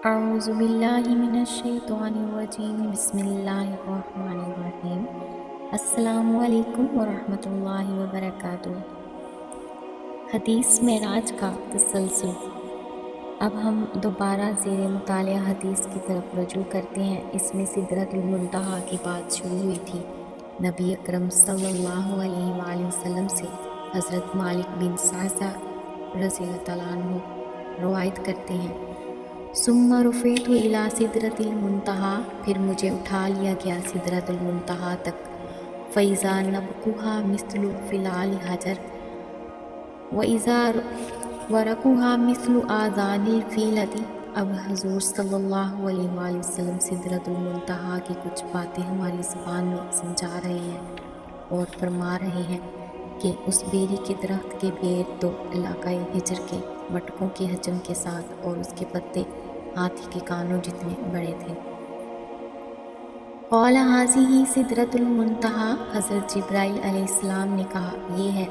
اعوذ باللہ من الشیطان الرجیم بسم اللہ الرحمن الرحیم۔ السلام علیکم ورحمۃ اللہ وبرکاتہ۔ حدیث معراج کا تسلسل۔ اب ہم دوبارہ زیر مطالعہ حدیث کی طرف رجوع کرتے ہیں۔ اس میں سدرۃ المنتہا کی بات شروع ہوئی تھی۔ نبی اکرم صلی اللہ علیہ وآلہ وسلم سے حضرت مالک بن صعصع رضی اللہ تعالیٰ عنہ روایت کرتے ہیں، ثم رفعت الی سدرۃ المنتہا، پھر مجھے اٹھا لیا گیا سدرۃ المنتہا تک، فاذا نبقها مثل فلال حجر واذا ورقها مثل آذان الفیلۃ۔ اب حضور صلی اللہ علیہ وآلہ وسلم سدرۃ المنتہا کی کچھ باتیں ہماری زبان میں سمجھا رہے ہیں اور فرما رہے ہیں کہ اس بیری کے درخت کے بیر تو علاقہ ہجر کے بٹکوں کے حجم کے ساتھ اور اس کے پتے ہاتھی کے کانوں جتنے بڑے تھے۔ قال ھذہ سدرۃ المنتہا، حضرت جبرائیل علیہ السلام نے کہا یہ ہے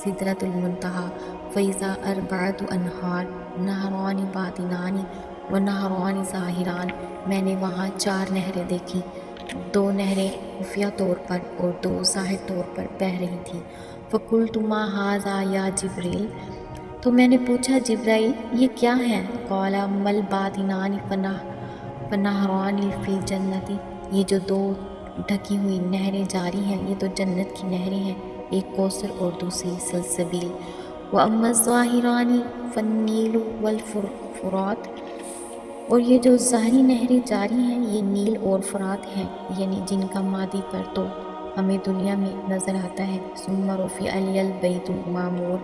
سدرۃ المنتہا۔ فاذا اربعۃ انہار، نہران باطنان و نہران ظاہران، میں نے وہاں 4 نہریں دیکھی، 2 نہریں خفیہ طور پر اور 2 ظاہر طور پر بہہ رہی تھیں۔ فقلت ما ھذا یا جبریل، تو میں نے پوچھا جبرائیل یہ کیا ہیں؟ قال مل باطنان فنہران فی الجنۃ، یہ جو 2 ڈھکی ہوئی نہریں جاری ہیں یہ تو جنت کی نہریں ہیں، ایک کوثر اور دوسری سلسبیل۔ واما الظاہران فالنیل والفرات، اور یہ جو ظاہری نہریں جاری ہیں یہ نیل اور فرات ہیں، یعنی جن کا مادی پر تو ہمیں دنیا میں نظر آتا ہے۔ ثم رفع لی البیت المعمور،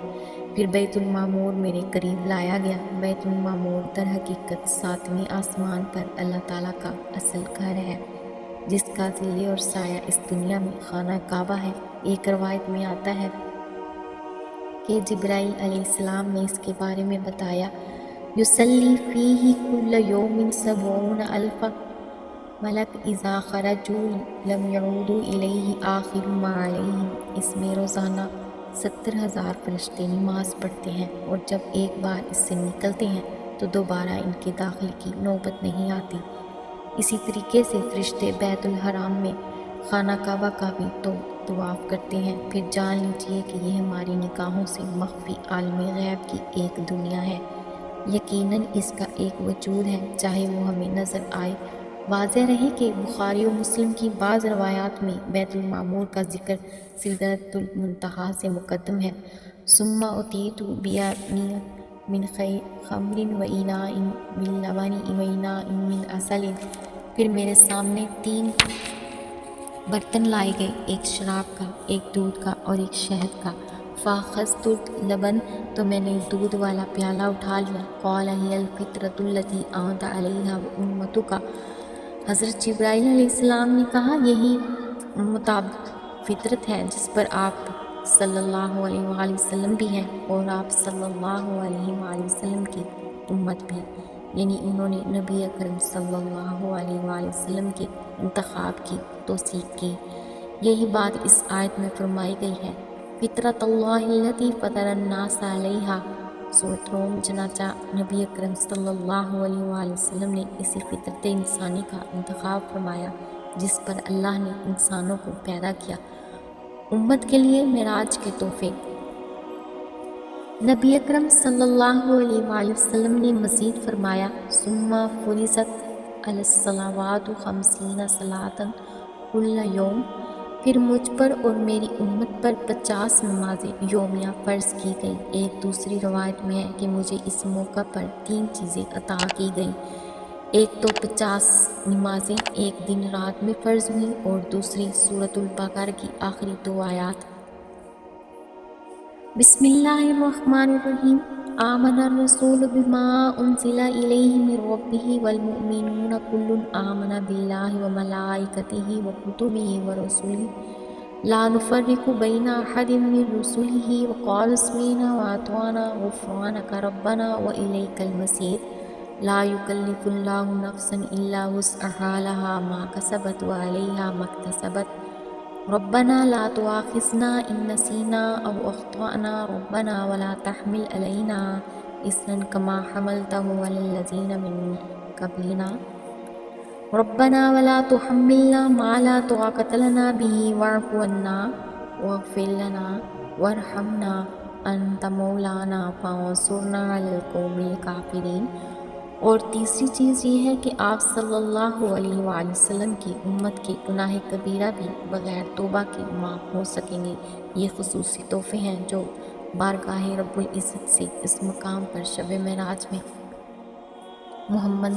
پھر بیت المعمور میرے قریب لایا گیا۔ بیت المعمور در حقیقت 7ویں آسمان پر اللہ تعالیٰ کا اصل گھر ہے، جس کا ظل اور سایہ اس دنیا میں خانہ کعبہ ہے۔ ایک روایت میں آتا ہے کہ جبرائیل علیہ السلام نے اس کے بارے میں بتایا، یصلی فیہ کل یوم 70,000 ملک اذا خرجوا لم يعودوا الیہ آخر ما علیہم، اس میں روزانہ 70,000 فرشتے نماز پڑھتے ہیں اور جب ایک بار اس سے نکلتے ہیں تو دوبارہ ان کے داخلے کی نوبت نہیں آتی۔ اسی طریقے سے فرشتے بیت الحرام میں خانہ کعبہ کا بھی تو طواف کرتے ہیں۔ پھر جان لیجئے کہ یہ ہماری نگاہوں سے مخفی عالم غیب کی ایک دنیا ہے، یقیناً اس کا ایک وجود ہے چاہے وہ ہمیں نظر آئے۔ واضح رہے کہ بخاری و مسلم کی بعض روایات میں بیت المعمور کا ذکر سدرۃ المنتہا سے مقدم ہے۔ ثم اتیت بانیۃ من خمر واناء من لبن واناء من عسل، پھر میرے سامنے 3 برتن لائے گئے، ایک شراب کا، ایک دودھ کا اور ایک شہد کا۔ فاخذت اللبن، تو میں نے دودھ والا پیالہ اٹھا لیا۔ قال ہی الفطرۃ التی انت علیہا وامتک، حضرت جبرائیل علیہ السلام نے کہا یہی مطابق فطرت ہے جس پر آپ صلی اللہ علیہ وآلہ وسلم بھی ہیں اور آپ صلی اللہ علیہ وآلہ وسلم کی امت بھی، یعنی انہوں نے نبی اکرم صلی اللہ علیہ وآلہ وسلم کے انتخاب کی توثیق کی۔ یہی بات اس آیت میں فرمائی گئی ہے، فطرۃ اللہ التی فطر الناس علیہا، سورۃ روم۔ چنانچہ نبی اکرم صلی اللہ علیہ وآلہ وسلم نے اسی فطرت انسانی کا انتخاب فرمایا جس پر اللہ نے انسانوں کو پیدا کیا۔ امت کے لیے معراج کے تحفے۔ نبی اکرم صلی اللہ علیہ وآلہ وسلم نے مزید فرمایا، ثم فرضت علی الصلوات 50 صلاۃ کل یوم، پھر مجھ پر اور میری امت پر 50 نمازیں یومیہ فرض کی گئیں۔ ایک دوسری روایت میں ہے کہ مجھے اس موقع پر 3 چیزیں عطا کی گئیں، ایک تو 50 نمازیں ایک دن رات میں فرض ہوئیں اور دوسری سورۃ البقرہ کی آخری 2 آیات۔ بسم اللہ الرحمن الرحیم۔ آمن الرسول بما انزل الیہ من ربہ والمؤمنون کل آمن باللہ وملائکتہ وکتبہ ورسلہ لا نفرق بین احد من رسلہ وقالوا سمعنا واطعنا غفرانک ربنا والیک المصیر۔ لا یکلف اللہ نفسا الا وسعها لها ما کسبت وعلیہا ما اکتسبت ربنا لا تؤاخذنا ان نسینا او اخطأنا ربنا ولا تحمل علینا اصرا کما حملته علی الذین من قبلنا ربنا ولا تحملنا ما لا طاقة لنا به واعف عنا واغفر لنا وارحمنا انت مولانا فانصرنا على القوم الكافرين۔ اور تیسری چیز یہ ہے کہ آپ صلی اللہ علیہ وآلہ وسلم کی امت کے گناہ کبیرہ بھی بغیر توبہ کے معاف ہو سکیں گے۔ یہ خصوصی تحفے ہیں جو بارگاہ رب العزت سے اس مقام پر شب معراج میں محمد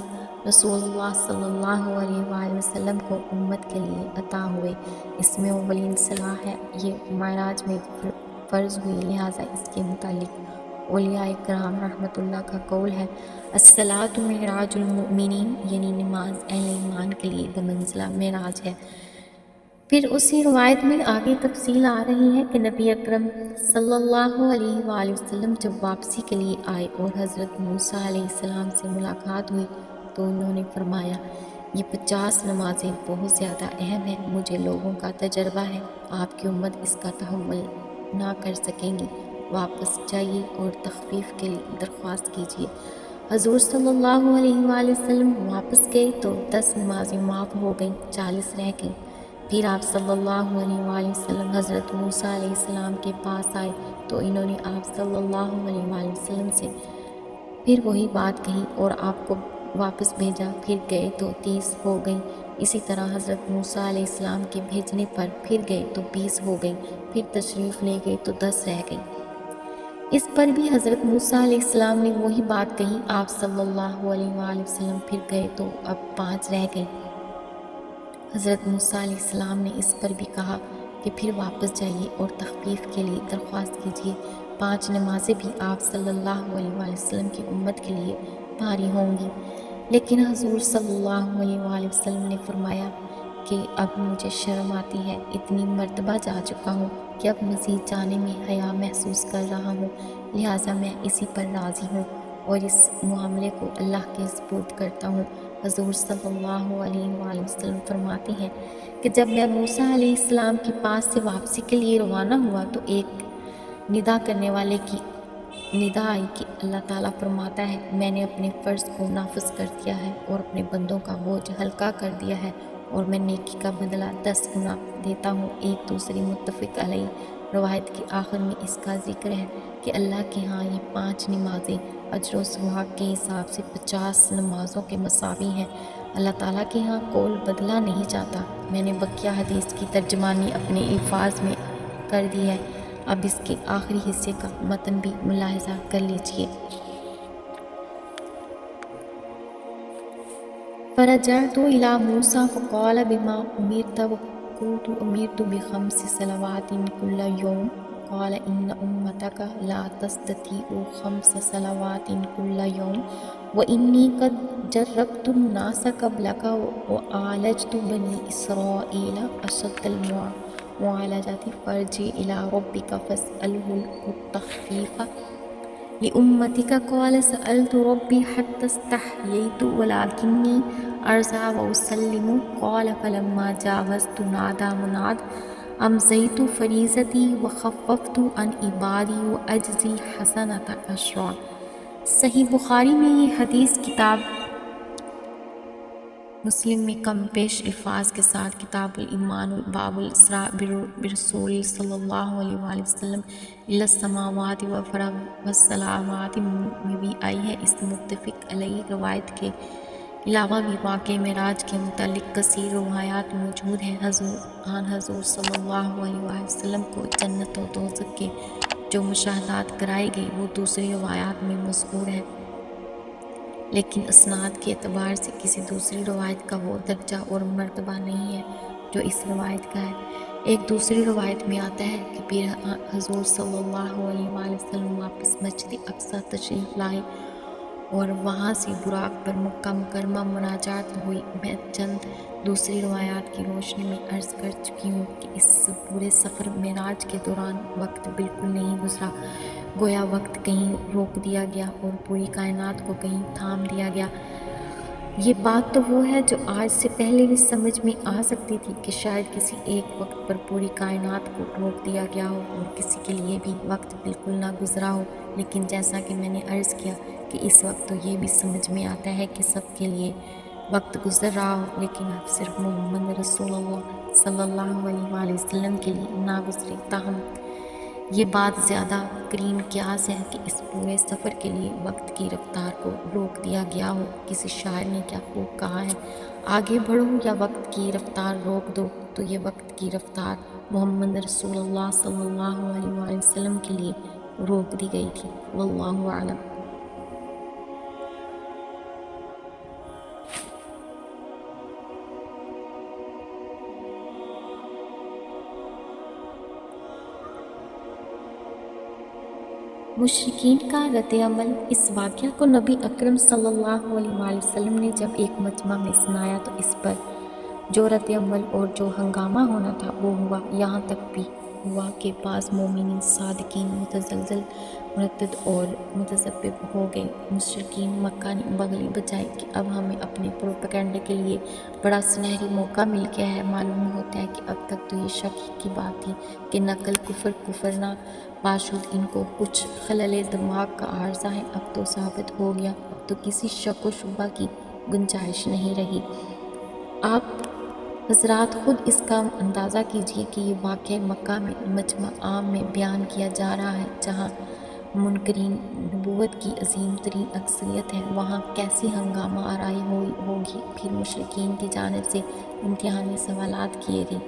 رسول اللہ صلی اللہ علیہ وآلہ وسلم کو امت کے لیے عطا ہوئے۔ اس میں اولین صلاح ہے، یہ معراج میں فرض ہوئی، لہٰذا اس کے متعلق اولیاء کرام رحمۃ اللہ کا قول ہے الصلاۃ معراج المؤمنین، یعنی نماز اہل ایمان کے لیے بمنزلہ معراج ہے۔ پھر اسی روایت میں آگے تفصیل آ رہی ہے کہ نبی اکرم صلی اللہ علیہ وآلہ وسلم جب واپسی کے لیے آئے اور حضرت موسیٰ علیہ السلام سے ملاقات ہوئی تو انہوں نے فرمایا یہ 50 نمازیں بہت زیادہ اہم ہیں، مجھے لوگوں کا تجربہ ہے، آپ کی امت اس کا تحمل نہ کر سکیں گی، واپس جائیے اور تخفیف کے لیے درخواست کیجیے۔ حضور صلی اللہ علیہ وآلہ وسلم واپس گئے تو 10 نمازیں معاف ہو گئیں، 40 رہ گئیں۔ پھر آپ صلی اللہ علیہ وآلہ وسلم حضرت موسیٰ علیہ السلام کے پاس آئے تو انہوں نے آپ صلی اللہ علیہ وآلہ وسلم سے پھر وہی بات کہی اور آپ کو واپس بھیجا، پھر گئے تو 30 ہو گئیں۔ اسی طرح حضرت موسیٰ علیہ السلام کے بھیجنے پر پھر گئے تو 20 ہو گئیں، پھر تشریف لے گئے تو 10 رہ گئیں۔ اس پر بھی حضرت موسیٰ علیہ السلام نے وہی بات کہی، آپ صلی اللہ علیہ وآلہ وسلم پھر گئے تو اب 5 رہ گئیں۔ حضرت موسیٰ علیہ السلام نے اس پر بھی کہا کہ پھر واپس جائیے اور تخفیف کے لیے درخواست کیجیے۔ 5 نمازیں بھی آپ صلی اللہ علیہ وآلہ وسلم کی امت کے لیے بھاری ہوں گی، لیکن حضور صلی اللہ علیہ وآلہ وسلم نے فرمایا کہ اب مجھے شرم آتی ہے، اتنی مرتبہ جا چکا ہوں کہ اب مزید جانے میں حیا محسوس کر رہا ہوں، لہٰذا میں اسی پر راضی ہوں اور اس معاملے کو اللہ کے سپرد کرتا ہوں۔ حضور صلی اللہ علیہ وآلہ وسلم فرماتے ہیں کہ جب میں موسیٰ علیہ السلام کے پاس سے واپسی کے لیے روانہ ہوا تو ایک ندا کرنے والے کی ندا آئی کہ اللہ تعالیٰ فرماتا ہے میں نے اپنے فرض کو نافذ کر دیا ہے اور اپنے بندوں کا بوجھ ہلکا کر دیا ہے اور میں نیکی کا بدلہ 10 گنا دیتا ہوں۔ ایک دوسری متفق علیہ روایت کے آخر میں اس کا ذکر ہے کہ اللہ کے ہاں یہ 5 نمازیں اجر و ثواب کے حساب سے 50 نمازوں کے مساوی ہیں۔ اللہ تعالیٰ کے ہاں قول بدلہ نہیں چاہتا۔ میں نے بقیہ حدیث کی ترجمانی اپنے الفاظ میں کر دی ہے، اب اس کے آخری حصے کا متن بھی ملاحظہ کر لیجئے۔ فرجعت إلى موسى فقال بما أمرت وقلت أمرت ب5 صلوات كل يوم قال إن أمتك لا تستطيع 5 صلوات كل يوم وإني قد جربت الناس قبلك وعالجت بني إسرائيل أشد المعالجة فارجع إلى ربك فاسأله التخفيف لأمتك قال سألت ربي حتى استحييت ولكني أرجع وأسلم قال فلما جاوزت نادى مناد أمضيت فريضتي وخففت عن عبادي وأجزي حسنة عشرا۔ صحیح بخاری میں یہ حدیث کتاب مسلم میں کم پیش الفاظ کے ساتھ کتاب الایمان باب الاسراء برسول صلی اللہ علیہ وآلہ وسلم الی السماوات والسماوات میں بھی آئی ہے۔ اس متفق علیہ روایت کے علاوہ بھی واقع معراج کے متعلق کثیر روایات موجود ہیں۔ حضور صلی اللہ علیہ وآلہ وسلم کو جنت و دوزخ کے جو مشاہدات کرائے گئے وہ دوسری روایات میں مذکور ہیں، لیکن اسناد کے اعتبار سے کسی دوسری روایت کا وہ درجہ اور مرتبہ نہیں ہے جو اس روایت کا ہے۔ ایک دوسری روایت میں آتا ہے کہ پھر حضور صلی اللہ علیہ وآلہ وسلم واپس مسجد اقصی تشریف لائے اور وہاں سے براق پر مکہ مکرمہ مناجات ہوئی۔ میں چند دوسری روایات کی روشنی میں عرض کر چکی ہوں کہ اس پورے سفر معراج کے دوران وقت بالکل نہیں گزرا، گویا وقت کہیں روک دیا گیا اور پوری کائنات کو کہیں تھام دیا گیا۔ یہ بات تو وہ ہے جو آج سے پہلے بھی سمجھ میں آ سکتی تھی کہ شاید کسی ایک وقت پر پوری کائنات کو روک دیا گیا ہو اور کسی کے لیے بھی وقت بالکل نہ گزرا ہو، لیکن جیسا کہ میں نے عرض کیا کہ اس وقت تو یہ بھی سمجھ میں آتا ہے کہ سب کے لیے وقت گزر رہا ہو، لیکن اب صرف محمد رسول اللہ صلی اللہ علیہ وآلہ وسلم کے لیے نہ گزرے۔ تاہم یہ بات زیادہ کریم قیاس ہے کہ اس پورے سفر کے لیے وقت کی رفتار کو روک دیا گیا ہو۔ کسی شاعر نے کیا خوب کہا ہے، آگے بڑھو یا وقت کی رفتار روک دو، تو یہ وقت کی رفتار محمد رسول اللہ صلی اللہ علیہ وآلہ وسلم کے لیے روک دی گئی تھی۔ واللہ اعلم۔ مشرکین کا رد عمل۔ اس واقعہ کو نبی اکرم صلی اللہ علیہ وآلہ وسلم نے جب ایک مجمع میں سنایا تو اس پر جو رد عمل اور جو ہنگامہ ہونا تھا وہ ہوا، یہاں تک بھی ہوا کہ بعض مومنین صادقین متزلزل، مرتد اور متذبذب ہو گئے۔ مشرکین مکہ نے بغلی بجائی کہ اب ہمیں اپنے پروپیگنڈے کے لیے بڑا سنہری موقع مل گیا ہے۔ معلوم ہوتا ہے کہ اب تک تو یہ شک کی بات تھی کہ نقل کفر نہ باشد ان کو کچھ خلل دماغ کا عارضہ ہے، اب تو ثابت ہو گیا، اب تو کسی شک و شبہ کی گنجائش نہیں رہی۔ آپ حضرات خود اس کا اندازہ کیجئے کہ یہ واقعہ مکہ میں مجمع عام میں بیان کیا جا رہا ہے، جہاں منکرین نبوت کی عظیم ترین اکثریت ہے، وہاں کیسی ہنگامہ آرائی ہوگی۔ پھر مشرکین کی جانب سے امتحانی سوالات کیے گئے۔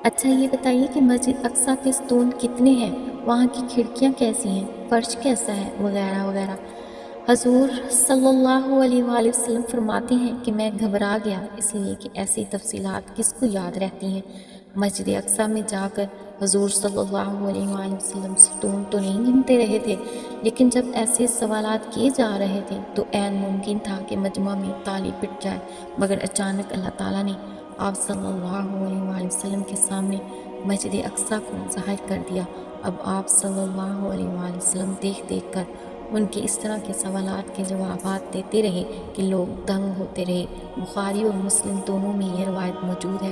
اچھا یہ بتائیے کہ مسجد اقصیٰ کے ستون کتنے ہیں، وہاں کی کھڑکیاں کیسی ہیں، فرش کیسا ہے، وغیرہ وغیرہ۔ حضور صلی اللہ علیہ وآلہ وسلم فرماتے ہیں کہ میں گھبرا گیا، اس لیے کہ ایسی تفصیلات کس کو یاد رہتی ہیں۔ مسجد اقصیٰ میں جا کر حضور صلی اللہ علیہ وآلہ وسلم ستون تو نہیں گنتے رہے تھے، لیکن جب ایسے سوالات کیے جا رہے تھے تو عین ممکن تھا کہ مجمع میں تالی پٹ جائے، مگر اچانک اللہ تعالیٰ نے آپ صلی اللہ علیہ وآلہ وسلم کے سامنے مسجد اقصیٰ کو ظاہر کر دیا۔ اب آپ صلی اللہ علیہ وآلہ وسلم دیکھ کر ان کے اس طرح کے سوالات کے جوابات دیتے رہے کہ لوگ دنگ ہوتے رہے۔ بخاری اور مسلم دونوں میں یہ روایت موجود ہے۔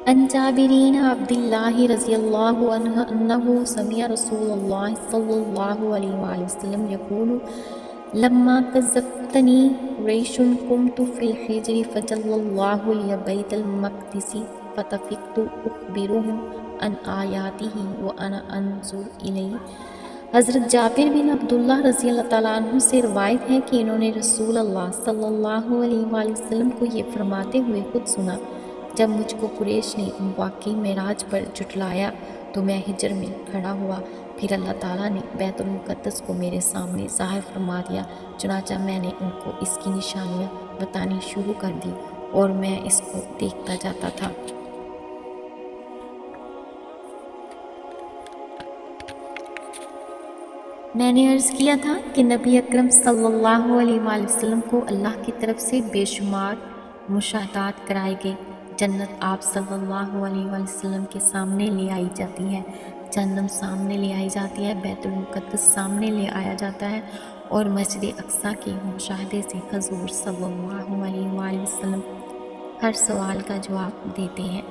عن جابرین عبد اللہ رضی اللہ عنہ انہ سمع رسول اللہ صلی اللہ علیہ وآلہ وسلم یقول لما کذبتنی قریش قمت فی الحجر فجل اللہ لی بیت المقدس فتفقت اخبرهم عن آیاتہ وانا انظر الیہ۔ حضرت جابر بن عبداللہ رضی اللہ تعالیٰ عنہ سے روایت ہے کہ انہوں نے رسول اللہ صلی اللہ علیہ وآلہ وسلم کو یہ فرماتے ہوئے خود سنا، جب مجھ کو قریش نے واقعی معراج پر جھٹلایا تو میں حجر میں کھڑا ہوا، پھر اللہ تعالیٰ نے بیت المقدس کو میرے سامنے ظاہر فرما دیا، چنانچہ میں نے ان کو اس کی نشانیاں بتانی شروع کر دی اور میں اس کو دیکھتا جاتا تھا۔ میں نے عرض کیا تھا کہ نبی اکرم صلی اللہ علیہ وآلہ وسلم کو اللہ کی طرف سے بے شمار مشاہدات کرائے گئے۔ جنت آپ صلی اللہ علیہ وآلہ وسلم کے سامنے لے آئی جاتی ہے، جہنم سامنے لے آئی جاتی ہے، بیت المقدس سامنے لے آیا جاتا ہے، اور مسجد اقصیٰ کے مشاہدے سے حضور صلی اللہ علیہ وآلہ وسلم ہر سوال کا جواب دیتے ہیں۔